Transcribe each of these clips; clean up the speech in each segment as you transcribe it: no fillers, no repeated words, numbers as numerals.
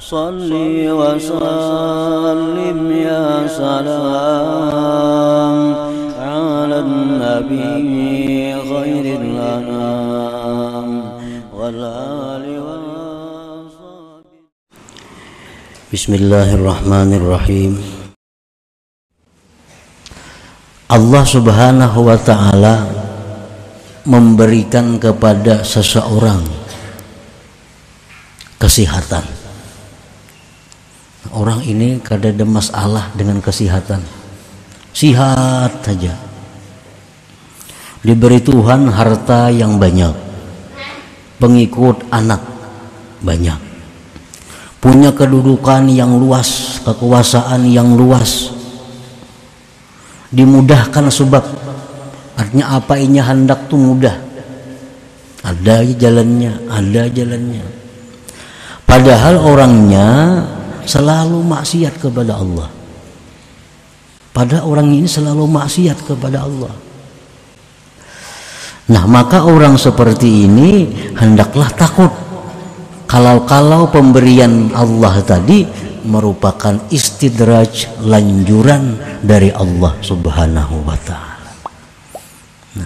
Salli wa sallim ya salam ala nabi khairil anam wal ali wa sahbihi. Bismillahirrahmanirrahim. Allah Subhanahu wa ta'ala memberikan kepada seseorang kesehatan. Orang ini kada ada masalah dengan kesehatan, sihat saja. Diberi Tuhan harta yang banyak, pengikut anak banyak, punya kedudukan yang luas, kekuasaan yang luas, dimudahkan sebab artinya apa ini hendak tuh mudah, ada jalannya. Padahal orangnya selalu maksiat kepada Allah. Padahal orang ini selalu maksiat kepada Allah. Nah, maka orang seperti ini hendaklah takut kalau pemberian Allah tadi merupakan istidraj, lanjuran dari Allah Subhanahu wa ta'ala.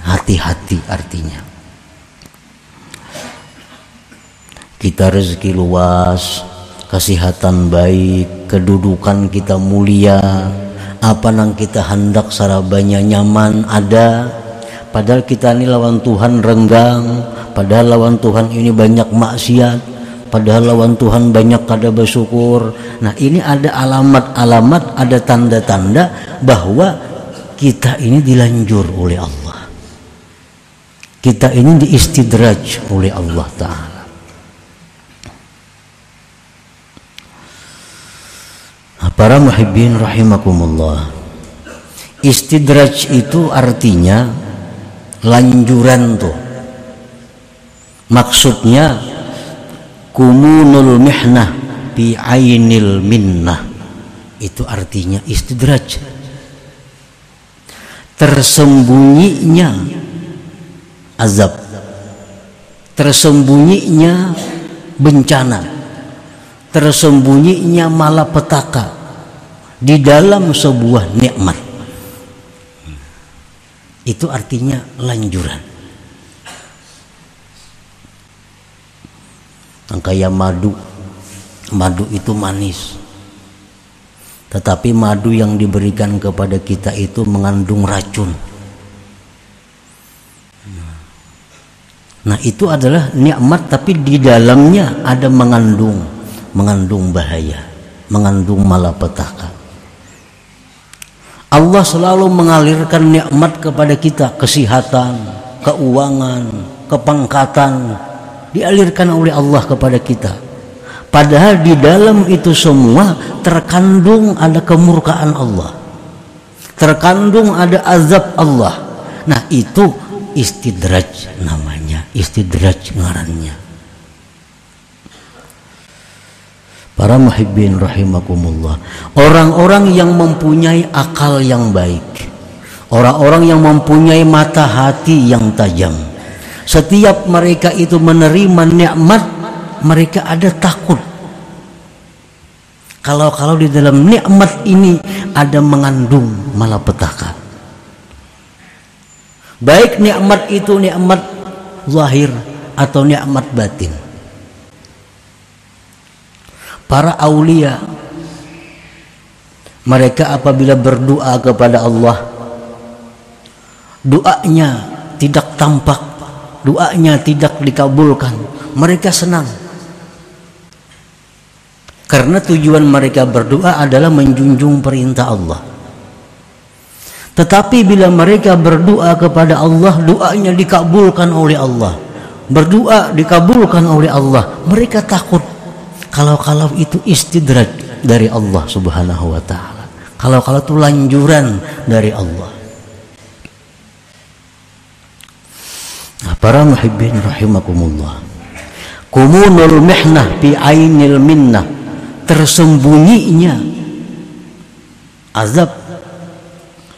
Hati-hati artinya. Kita rezeki luas, kesehatan baik, kedudukan kita mulia, apa nang kita hendak sarabanya nyaman ada, padahal kita ini lawan Tuhan renggang, padahal lawan Tuhan ini banyak maksiat, padahal lawan Tuhan banyak kada bersyukur. Nah, ini ada alamat-alamat, ada tanda-tanda bahwa kita ini dilanjur oleh Allah, kita ini diistidraj oleh Allah Ta'ala. Para muhibbin rahimakumullah, istidraj itu artinya lanjuran tuh. Maksudnya kumunul mihnah bi ainil minnah. Itu artinya istidraj. Tersembunyinya azab, tersembunyinya bencana, tersembunyinya malapetaka di dalam sebuah nikmat. Itu artinya lanjuran. Kayak madu itu manis, tetapi madu yang diberikan kepada kita itu mengandung racun. Nah, itu adalah nikmat, tapi di dalamnya ada mengandung bahaya, mengandung malapetaka. Allah selalu mengalirkan nikmat kepada kita, kesehatan, keuangan, kepangkatan, dialirkan oleh Allah kepada kita. Padahal di dalam itu semua terkandung ada kemurkaan Allah, terkandung ada azab Allah. Nah, itu istidraj namanya, istidraj ngarannya. Para muhibbin rahimakumullah, orang-orang yang mempunyai akal yang baik, orang-orang yang mempunyai mata hati yang tajam, setiap mereka itu menerima nikmat, mereka ada takut kalau di dalam nikmat ini ada mengandung malapetaka. Baik nikmat itu nikmat zahir atau nikmat batin. Para aulia, mereka apabila berdoa kepada Allah, doanya tidak tampak, doanya tidak dikabulkan, mereka senang. Karena tujuan mereka berdoa adalah menjunjung perintah Allah. Tetapi bila mereka berdoa kepada Allah, doanya dikabulkan oleh Allah, berdoa dikabulkan oleh Allah, mereka takut kalau itu istidraj dari Allah Subhanahu wa ta'ala, kalau itu lanjuran dari Allah. Nah, para muhibbin rahimakumullah, kumunul mihnah bi ainil minnah, tersembunyinya azab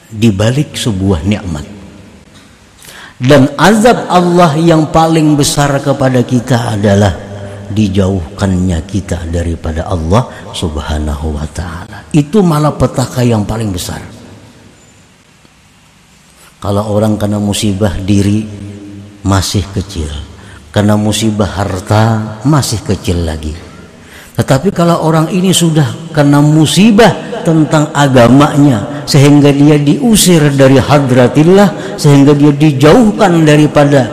di balik sebuah nikmat. Dan azab Allah yang paling besar kepada kita adalah dijauhkannya kita daripada Allah Subhanahu wa ta'ala. Itu malapetaka yang paling besar. Kalau orang kena musibah diri masih kecil, kena musibah harta masih kecil lagi. Tetapi kalau orang ini sudah kena musibah tentang agamanya, sehingga dia diusir dari hadratillah, sehingga dia dijauhkan daripada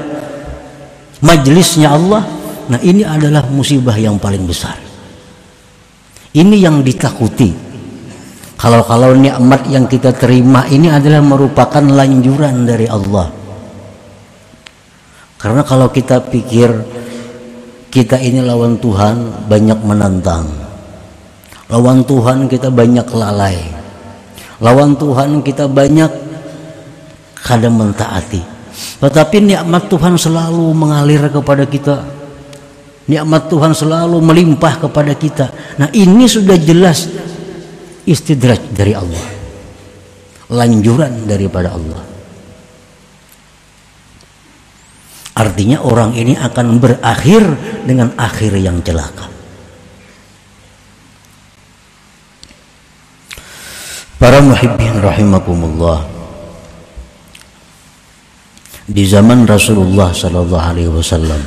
majelisnya Allah, nah ini adalah musibah yang paling besar. Ini yang ditakuti. Kalau nikmat yang kita terima ini adalah merupakan lanjuran dari Allah. Karena kalau kita pikir kita ini lawan Tuhan, banyak menantang. Lawan Tuhan kita banyak lalai. Lawan Tuhan kita banyak kadang mentaati. Tetapi nikmat Tuhan selalu mengalir kepada kita. Nikmat Tuhan selalu melimpah kepada kita. Nah ini sudah jelas istidraj dari Allah, lanjuran daripada Allah. Artinya orang ini akan berakhir dengan akhir yang celaka. Para muhibbin rahimakumullah, di zaman Rasulullah sallallahu alaihi wasallam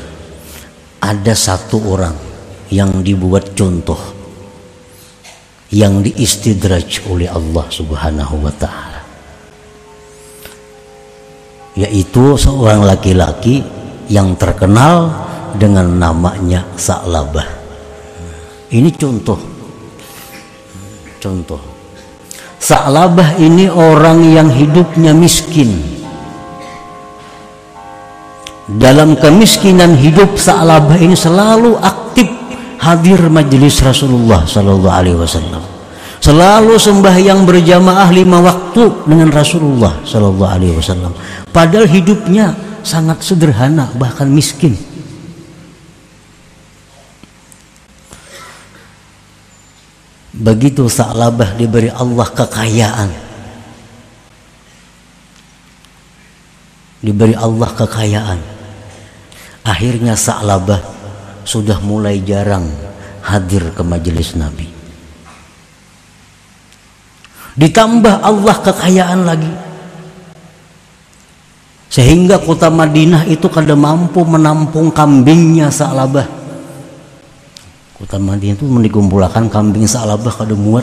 ada satu orang yang dibuat contoh, yang diistidraj oleh Allah Subhanahu wa ta'ala, yaitu seorang laki-laki yang terkenal dengan namanya Sa'labah. Ini contoh. Sa'labah ini orang yang hidupnya miskin. Dalam kemiskinan hidup, Sa'labah ini selalu aktif hadir majelis Rasulullah sallallahu alaihi wasallam. Selalu sembahyang berjamaah 5 waktu dengan Rasulullah sallallahu alaihi wasallam. Padahal hidupnya sangat sederhana, bahkan miskin. Begitu Sa'labah diberi Allah kekayaan, akhirnya Sa'labah sudah mulai jarang hadir ke majelis Nabi. Ditambah Allah kekayaan lagi, sehingga kota Madinah itu kada mampu menampung kambingnya Sa'labah. Kota Madinah itu dikumpulkan kambing Sa'labah kada muat.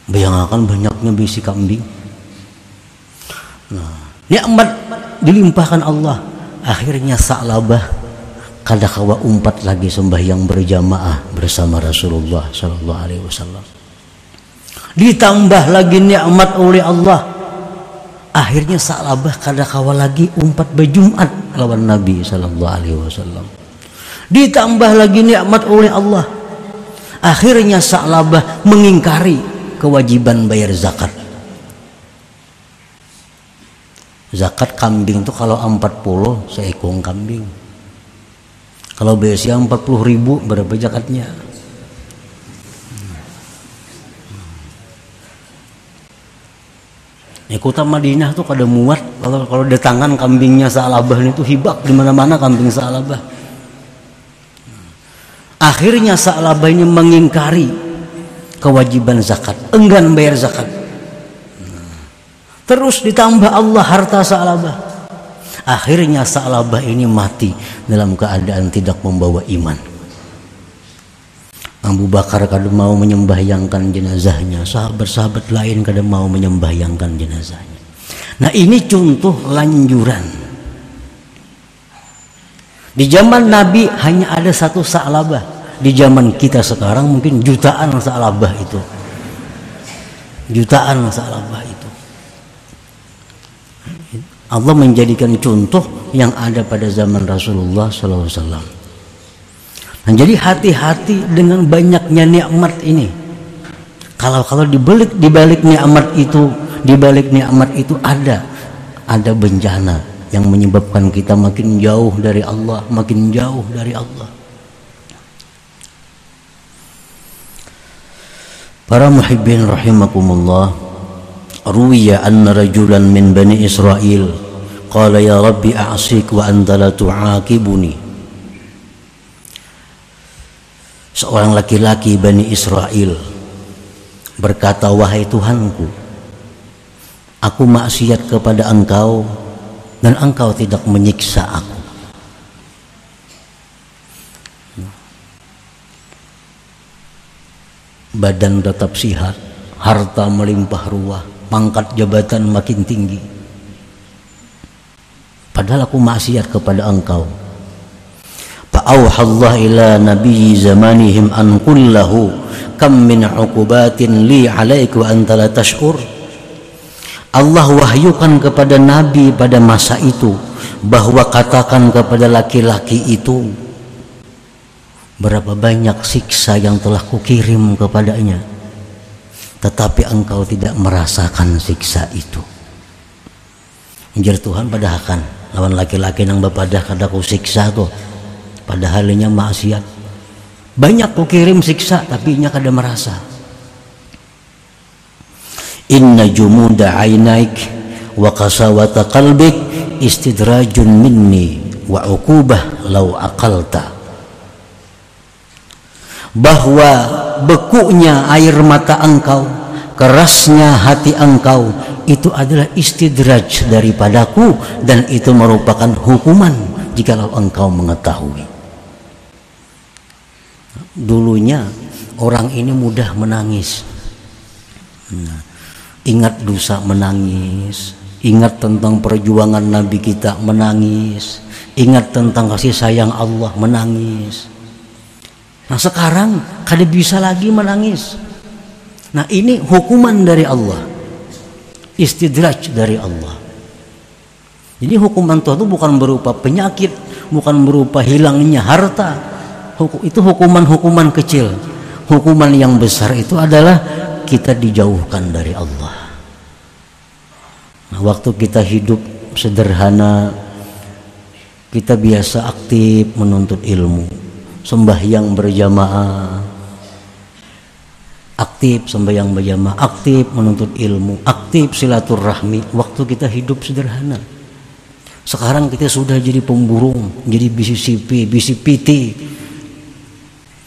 Bayangkan banyaknya bisi kambing. Nah, nikmat dilimpahkan Allah. Akhirnya Sa'labah kada kawa umpat lagi sembahyang berjamaah bersama Rasulullah sallallahu alaihi wasallam. Ditambah lagi nikmat oleh Allah. Akhirnya Sa'labah kada kawa lagi umpat berjumat lawan Nabi sallallahu alaihi wasallam. Ditambah lagi nikmat oleh Allah. Akhirnya Sa'labah mengingkari kewajiban bayar zakat. Zakat kambing itu kalau 40 seekor kambing. Kalau biasanya 40.000 berapa zakatnya? Kota Madinah tuh kada muat kalau datangan kambingnya Sa'labah itu hibak di mana-mana kambing Sa'labah. Akhirnya Sa'labah ini mengingkari kewajiban zakat, enggan bayar zakat. Terus ditambah Allah harta Sa'labah. Akhirnya Sa'labah ini mati dalam keadaan tidak membawa iman. Abu Bakar kada mau menyembahyangkan jenazahnya, sahabat-sahabat lain kada mau menyembahyangkan jenazahnya. Nah ini contoh lanjuran. Di zaman Nabi hanya ada satu Sa'labah. Di zaman kita sekarang mungkin jutaan Sa'labah itu. Jutaan Sa'labah itu. Allah menjadikan contoh yang ada pada zaman Rasulullah SAW. Nah, jadi hati-hati dengan banyaknya nikmat ini. Kalau di balik nikmat itu ada bencana yang menyebabkan kita makin jauh dari Allah, makin jauh dari Allah. Para muhibbin rahimakumullah, ruwiya anna rajulan min bani Israel qala ya rabbi a'sik wa anta la tu'aqibuni. seorang laki-laki Bani Israel berkata, wahai Tuhanku, aku maksiat kepada Engkau dan Engkau tidak menyiksa aku. Badan tetap sehat, harta melimpah ruah, pangkat jabatan makin tinggi, padahal aku maksiat kepada Engkau. Fa'auhallah ila nabiyyi zamanihim an kullahu kam min uqubatin li alaika wa anta la tash'ur. Allah wahyukan kepada Nabi pada masa itu bahwa katakan kepada laki-laki itu, berapa banyak siksa yang telah kukirim kepadanya, tetapi engkau tidak merasakan siksa itu. Anjir Tuhan padahal lawan laki-laki nang bapadah kada ku siksa tuh, padahal nya maksiat. Banyak kukirim siksa tapi nya kada merasa. Inna jumuda ainaik wa qasawata qalbik istidrajun minni wa uqubah law aqalta. Bahwa bekunya air mata engkau, kerasnya hati engkau, itu adalah istidraj daripadaku, dan itu merupakan hukuman jikalau engkau mengetahui. Dulunya orang ini mudah menangis, ingat dosa menangis, ingat tentang perjuangan Nabi kita menangis, ingat tentang kasih sayang Allah menangis. Nah sekarang kada bisa lagi menangis. Nah ini hukuman dari Allah, istidraj dari Allah. Jadi hukuman Tuhan itu bukan berupa penyakit, bukan berupa hilangnya harta. Itu hukuman-hukuman kecil. Hukuman yang besar itu adalah kita dijauhkan dari Allah. Nah, waktu kita hidup sederhana, kita biasa aktif menuntut ilmu, sembahyang berjamaah, aktif sembahyang berjamaah, aktif menuntut ilmu, aktif silaturahmi. Waktu kita hidup sederhana. Sekarang kita sudah jadi pemburung, jadi bisi sipi, bisi piti.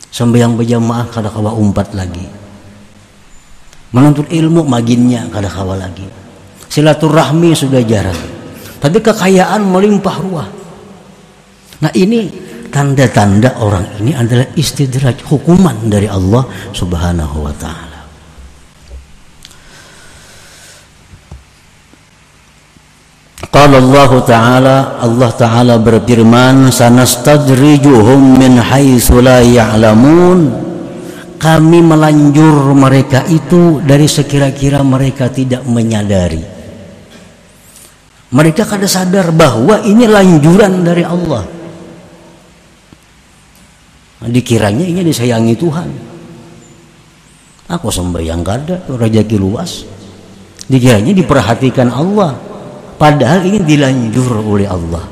Sembahyang berjamaah kada kawa umpat lagi. Menuntut ilmu maginnya kada kawa lagi. Silaturahmi sudah jarang. Tapi kekayaan melimpah ruah. Nah ini tanda-tanda orang ini adalah istidraj, hukuman dari Allah Subhanahu wa ta'ala. Qala Allah Ta'ala berfirman, sanastadrijuhum min haitsu la ya'lamun. Kami melanjur mereka itu dari sekira-kira mereka tidak menyadari. Mereka kada sadar bahwa ini lanjuran dari Allah. Dikiranya ini disayangi Tuhan. Aku sembahyang kada, rezeki luas. Dikiranya diperhatikan Allah. Padahal ini dilanjur oleh Allah.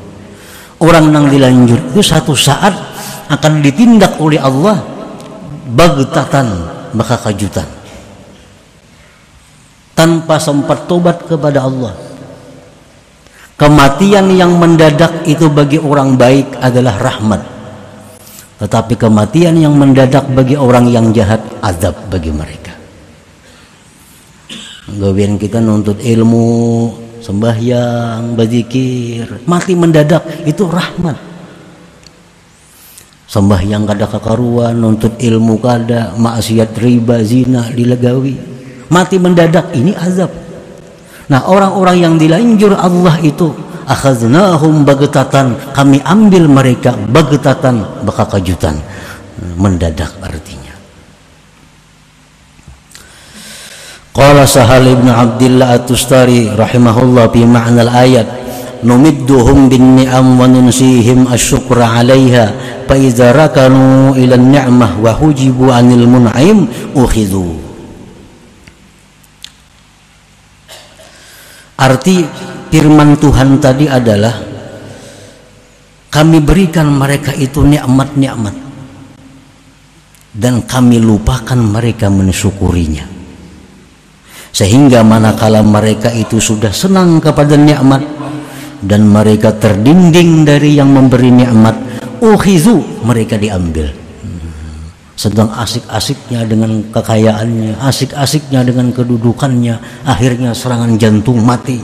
Orang yang dilanjur itu satu saat akan ditindak oleh Allah bagtatan, maka kejutan, tanpa sempat tobat kepada Allah. Kematian yang mendadak itu bagi orang baik adalah rahmat, tetapi kematian yang mendadak bagi orang yang jahat azab bagi mereka. Gawian kita nuntut ilmu, sembahyang, berzikir, mati mendadak itu rahmat. Sembahyang kada kakaruan, nuntut ilmu kada, maksiat riba, zina dilegawi, mati mendadak ini azab. Nah orang-orang yang dilanjur Allah itu, akhaznahum bagtatan, kami ambil mereka bagtatan, baka kejutan, mendadak artinya. Qala Sahal ibn Abdillah At-Tustari rahimahullah fi ma'na al-ayat, numidduhum bin ni'am wa nunsihim asy-syukra 'alaiha fa idza rakanu ila an-ni'mah wa hujibu 'anil mun'im ukhidhu. Arti firman Tuhan tadi adalah kami berikan mereka itu nikmat-nikmat dan kami lupakan mereka mensyukurinya. Sehingga manakala mereka itu sudah senang kepada nikmat dan mereka terdinding dari yang memberi nikmat, ukhizu, mereka diambil. sedang asik-asiknya dengan kekayaannya, asik-asiknya dengan kedudukannya, akhirnya serangan jantung mati.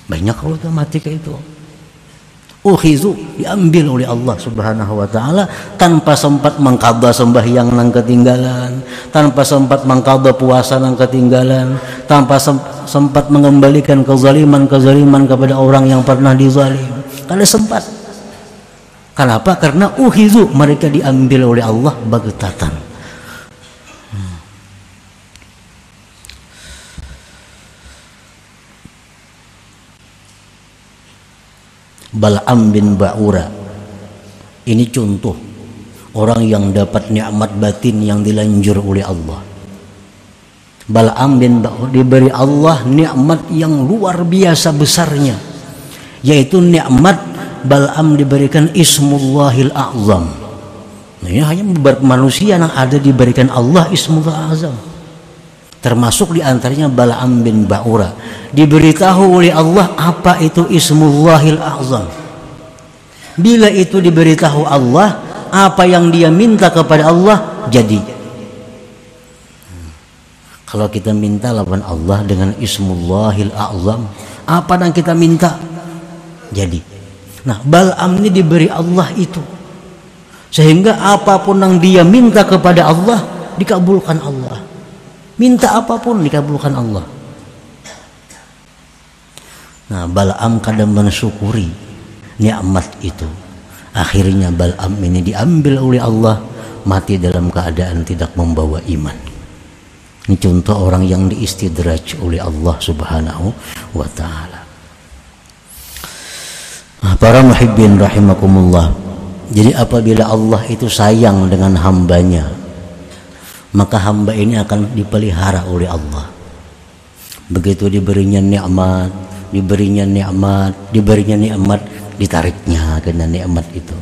Banyak kalau kita mati kayak itu. Ukhizu, diambil oleh Allah Subhanahu wa taala tanpa sempat mengqadha sembahyang nang ketinggalan, tanpa sempat mengqadha puasa nang ketinggalan, tanpa sempat mengembalikan kezaliman kepada orang yang pernah dizalim. Kada sempat. Kenapa? Karena ukhizu, mereka diambil oleh Allah bagtatan. Bal'am bin Ba'ura ini contoh orang yang dapat nikmat batin yang dilanjur oleh Allah. Bal'am bin Ba'ura diberi Allah nikmat yang luar biasa besarnya, yaitu nikmat Bal'am diberikan Ismullahil A'zam. Nah, ini hanya beberapa manusia yang ada diberikan Allah Ismullahil A'zam. Termasuk diantaranya Bal'am bin Ba'ura, diberitahu oleh Allah apa itu Ismullahil A'zam. Bila itu diberitahu Allah, apa yang dia minta kepada Allah jadi. Kalau kita minta lawan Allah dengan Ismullahil A'zam, apa yang kita minta jadi. Nah, Bal'am ini diberi Allah itu, sehingga apapun yang dia minta kepada Allah dikabulkan Allah. Minta apapun dikabulkan Allah. Nah, Bal'am kadang mensyukuri nikmat itu. Akhirnya Bal'am ini diambil oleh Allah, mati dalam keadaan tidak membawa iman. Ini contoh orang yang diistidraj oleh Allah Subhanahu wa taala. Nah, para muhibbin rahimakumullah. Jadi apabila Allah itu sayang dengan hambanya, maka hamba ini akan dipelihara oleh Allah. Begitu diberinya nikmat, ditariknya kena nikmat itu,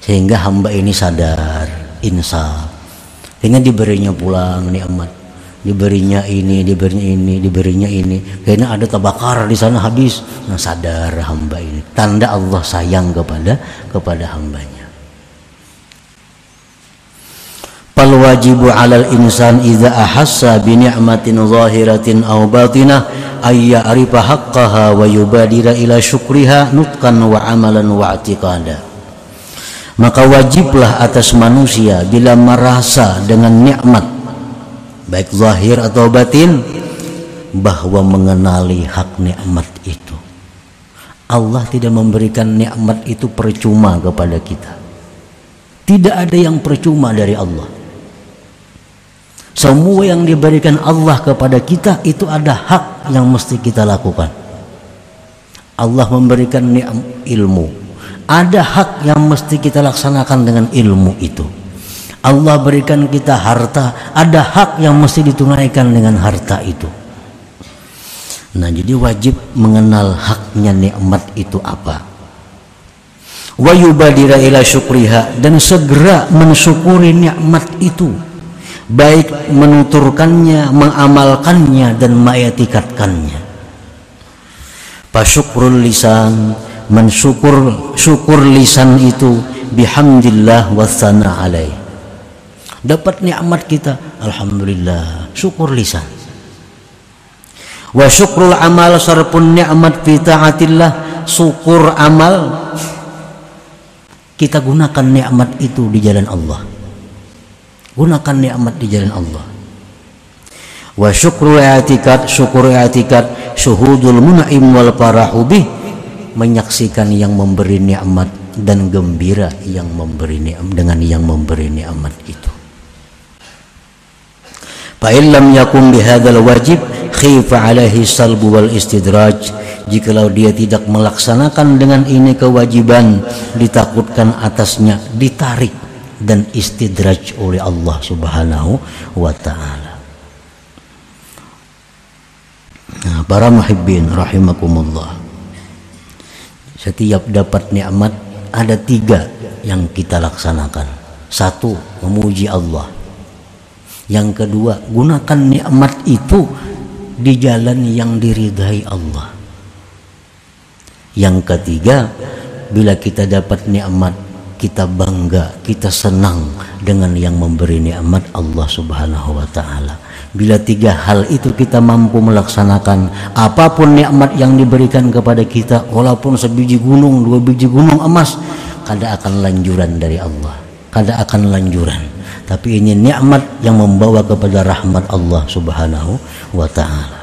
sehingga hamba ini sadar, insaf. Dengan diberinya pulang nikmat, diberinya ini, karena ada tabakar di sana habis. Nah, sadar hamba ini, tanda Allah sayang kepada hambanya. Fal wajibu 'alal insan idza ahassa bi ni'matin zahiratin aw batinah ay ya'rifa haqqaha wa yubadira ila syukriha nutqan wa amalan wa i'tiqada. Maka wajiblah atas manusia bila merasa dengan nikmat baik zahir atau batin, bahwa mengenali hak nikmat itu. Allah tidak memberikan nikmat itu percuma kepada kita. Tidak ada yang percuma dari Allah. Semua yang diberikan Allah kepada kita itu ada hak yang mesti kita lakukan. Allah memberikan ilmu, ada hak yang mesti kita laksanakan dengan ilmu itu. Allah berikan kita harta, ada hak yang mesti ditunaikan dengan harta itu. Nah, jadi wajib mengenal haknya nikmat itu apa. Wa yubadira ila syukriha, dan segera mensyukuri nikmat itu, baik menuturkannya, mengamalkannya, dan mengetikatkannya. Fasyukrul lisan, syukur lisan itu bihamdillah wa tsana alaih. Dapat nikmat kita, alhamdulillah, syukur lisan. Wa syukrul amal, sarpun nikmat fi taatillah, syukur amal, kita gunakan nikmat itu di jalan Allah. Gunakan nikmat di jalan Allah. Wa syukrul i'tikad, syukur i'tikad, syuhudul mun'im wal farahu bih, menyaksikan yang memberi nikmat dan gembira yang memberi nikmat dengan yang memberi nikmat itu. Fa illam yakun bihadzal wajib khifa alaihi salbu wal istidraj, jikalau dia tidak melaksanakan dengan ini kewajiban, ditakutkan atasnya ditarik dan istidraj oleh Allah Subhanahu wa ta'ala. Nah, para muhibbin rahimakumullah, setiap dapat nikmat ada 3 yang kita laksanakan. 1, memuji Allah. Yang kedua, gunakan nikmat itu di jalan yang diridhai Allah. Yang ketiga, bila kita dapat nikmat kita bangga, kita senang dengan yang memberi nikmat Allah Subhanahu wa taala. Bila 3 hal itu kita mampu melaksanakan, apapun nikmat yang diberikan kepada kita, walaupun sebiji gunung, 2 biji gunung emas, kada akan lanjuran dari Allah, kada akan lanjuran. Tapi ini nikmat yang membawa kepada rahmat Allah Subhanahu wa taala.